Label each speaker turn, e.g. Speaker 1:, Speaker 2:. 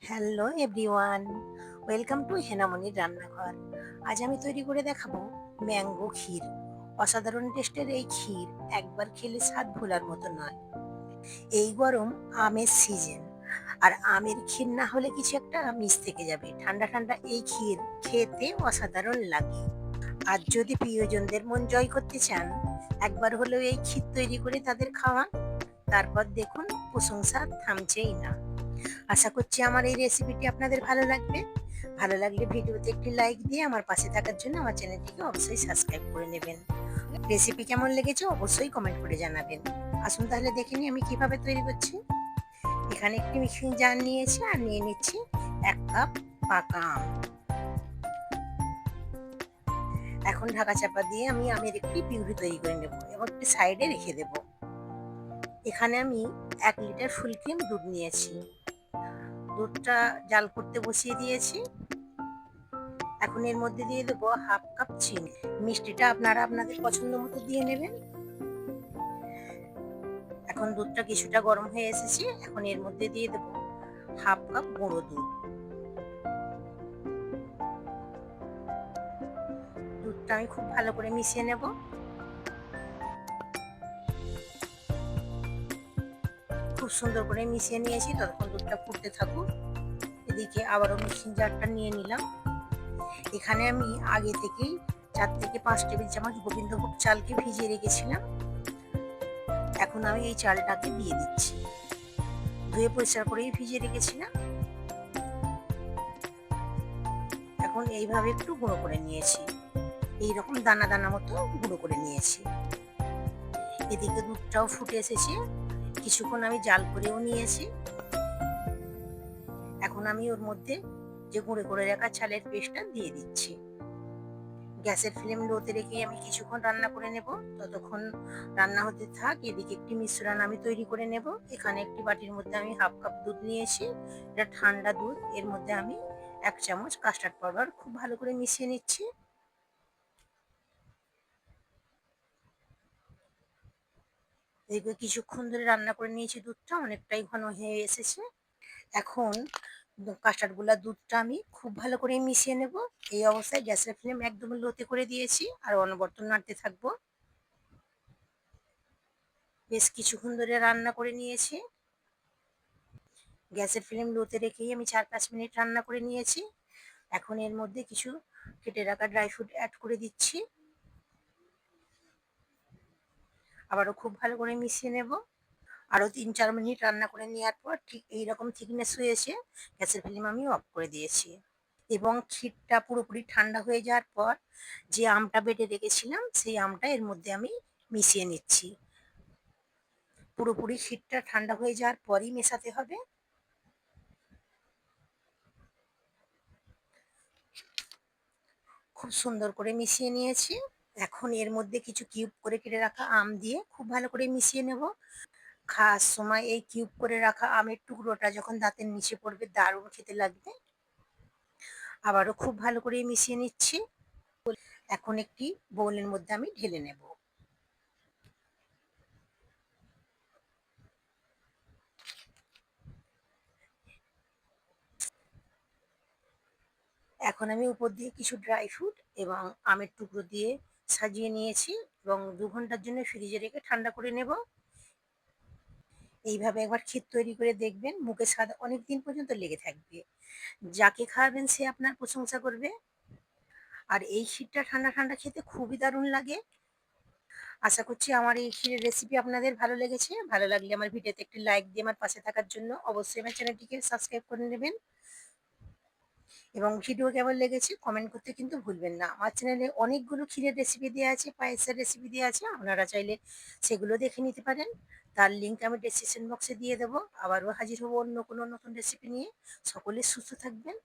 Speaker 1: Hello everyone, welcome to হেনামনির রান্নাঘর। আজ আমি তৈরি করে দেখাবো ম্যাঙ্গো ক্ষীর। অসাধারণ টেস্টের এই ক্ষীর একবার খেলে স্বাদ ভোলার মতো নয়। এই গরম আমের সিজন, আর আমের ক্ষীর না হলে কিছু একটা মিস থেকে যাবে। ঠান্ডা ঠান্ডা এই ক্ষীর খেতে অসাধারণ লাগে। আর যদি প্রিয়জনদের মন জয় করতে চান, একবার হলেও এই ক্ষীর তৈরি করে তাদের খাওয়ান, তারপর দেখুন প্রশংসা থামছেই না। আশা করছি আমার এই রেসিপিটি আপনাদের ভালো লাগবে। ভালো লাগলে ভিডিওতে একটি লাইক দিয়ে আমার পাশে থাকার জন্য আমার চ্যানেলটিকে অবশ্যই সাবস্ক্রাইব করে নেবেন। রেসিপি কেমন লেগেছে অবশ্যই কমেন্ট করে জানাবেন। আসুন তাহলে দেখে নিই আমি কিভাবে তৈরি করছি। এখানে একটি মিক্সিং জার নিয়েছি আর নিয়ে নিচ্ছি 1 কাপ পাকা আম। এখন ঢাকা চাপা দিয়ে আমি আমের একটি পিউরি তৈরি করে নেব এবং একটি সাইডে রেখে দেব। এখানে আমি 1 লিটার ফুল ক্রিম দুধ নিয়েছি। দুধটা জাল করতে বসিয়ে দিয়েছি। এখন এর মধ্যে দিয়ে দেবো 1/2 কাপ চিনি। মিষ্টিটা আপনারা আপনাদের পছন্দ মতো দিয়ে নেবেন। এখন দুধটা কিছুটা গরম হয়ে এসেছে। এখন এর মধ্যে দিয়ে দেবো 1/2 কাপ গুঁড়ো দুধ। দুধটা আমি খুব ভালো করে মিশিয়ে নেব। খুব সুন্দর করে মিশিয়ে নিয়েছি। ততক্ষণ দুধটা ফুটতে থাকুক। এদিকে আবারও মিক্সিং জারটা নিয়ে নিলাম। এখানে আমি আগে থেকেই 4 থেকে 5 টেবিল চামচ গোবিন্দভোগ চালকে ভিজিয়ে রেখেছিলাম। এখন আমি এই চালটাকে দিয়ে দিচ্ছি। ধুয়ে পরিষ্কার করেই ভিজিয়ে রেখেছিলাম। এখন এইভাবে একটু গুঁড়ো করে নিয়েছি। এইরকম দানা দানা মতো গুঁড়ো করে নিয়েছি। এদিকে দুধটাও ফুটে এসেছে। কিছুক্ষণ আমি জাল করেও নিয়েছি। এখন আমি ওর মধ্যে যে গুঁড়ো করে রাখা চালের পেস্টটা দিয়ে দিচ্ছি। গ্যাসের ফ্লেম লোতে রেখে আমি কিছুক্ষণ রান্না করে নেব। ততক্ষণ রান্না হতে থাক। এদিকে একটি মিশ্রণ আমি তৈরি করে নেব। এখানে একটি বাটির মধ্যে আমি 1/2 কাপ দুধ নিয়েছি। এটা ঠান্ডা দুধ। এর মধ্যে আমি 1 চামচ কাস্টার্ড পাউডার খুব ভালো করে মিশিয়ে নিচ্ছি। এদিকে কিছুক্ষণ ধরে রান্না করে নিয়েছি। দুধটা অনেকটাই ঘন হয়ে এসেছে। এখন কাস্টার্ড গুলা দুধটা আমি খুব ভালো করে মিশিয়ে নেব। এই অবস্থায় গ্যাসের ফ্লেম একদম লোতে করে দিয়েছি আর অনবরত নাড়তে থাকবো। বেশ কিছুক্ষণ ধরে রান্না করে নিয়েছি। গ্যাসের ফ্লেম লোতে রেখেই আমি 4-5 মিনিট রান্না করে নিয়েছি। এখন এর মধ্যে কিছু কেটে রাখা ড্রাই ফ্রুট অ্যাড করে দিচ্ছি। আবারও খুব ভালো করে মিশিয়ে নেব। আরো 3-4 মিনিট রান্না করে নেওয়ার পর ঠিক এইরকম থিকনেস হয়েছে। গ্যাসের ফ্লেম আমি অফ করে দিয়েছি এবং ক্ষীরটা পুরোপুরি ঠান্ডা হয়ে যাওয়ার পর যে আমটা বেটে রেখেছিলাম সেই আমটা এর মধ্যে আমি মিশিয়ে নিচ্ছি। পুরোপুরি ক্ষীরটা ঠান্ডা হয়ে যাওয়ার পরই মেশাতে হবে। খুব সুন্দর করে মিশিয়ে নিয়েছি। এখন এর মধ্যে কিছু কিউব করে কেটে রাখা আম দিয়ে খুব ভালো করে মিশিয়ে নেব। খাওয়ার সময় এই কিউব করে রাখা আমের টুকরোটা যখন দাঁতের নিচে পড়বে দারুণ খেতে লাগবে। আবারও খুব ভালো করে মিশিয়ে নিচ্ছি। এখন একটি বোলের মধ্যে আমি ঢেলে নেব। এখন আমি উপর দিয়ে কিছু ড্রাই ফ্রুট এবং আমের টুকরো দিয়ে সাজিয়ে নিয়েছি এবং 2 ঘন্টার জন্য ফ্রিজে রেখে ঠান্ডা করে নেব। এইভাবে একবার ক্ষীর তৈরি করে দেখবেন, মুখে স্বাদ অনেক দিন পর্যন্ত লেগে থাকবে। যাকে খাওয়াবেন সে আপনার প্রশংসা করবে। আর এই ক্ষীরটা ঠান্ডা ঠান্ডা খেতে খুবই দারুণ লাগে। আশা করছি আমার এই ক্ষীরের রেসিপি আপনাদের ভালো লেগেছে। ভালো লাগলে আমার ভিডিওতে একটি লাইক দিয়ে আমার পাশে থাকার জন্য অবশ্যই আমার চ্যানেলটিকে সাবস্ক্রাইব করে নেবেন এবং ভিডিও কেমন লেগেছে কমেন্ট করতে কিন্তু ভুলবেন না। আমার চ্যানেলে অনেকগুলো ক্ষীরের রেসিপি দেওয়া আছে, পায়েসের রেসিপি দেওয়া আছে। আপনারা চাইলে সেগুলো দেখে নিতে পারেন। তার লিঙ্ক আমি ডেসক্রিপশন বক্সে দিয়ে দেবো। আবারও হাজির হবো অন্য কোনো নতুন রেসিপি নিয়ে। সকলে সুস্থ থাকবেন।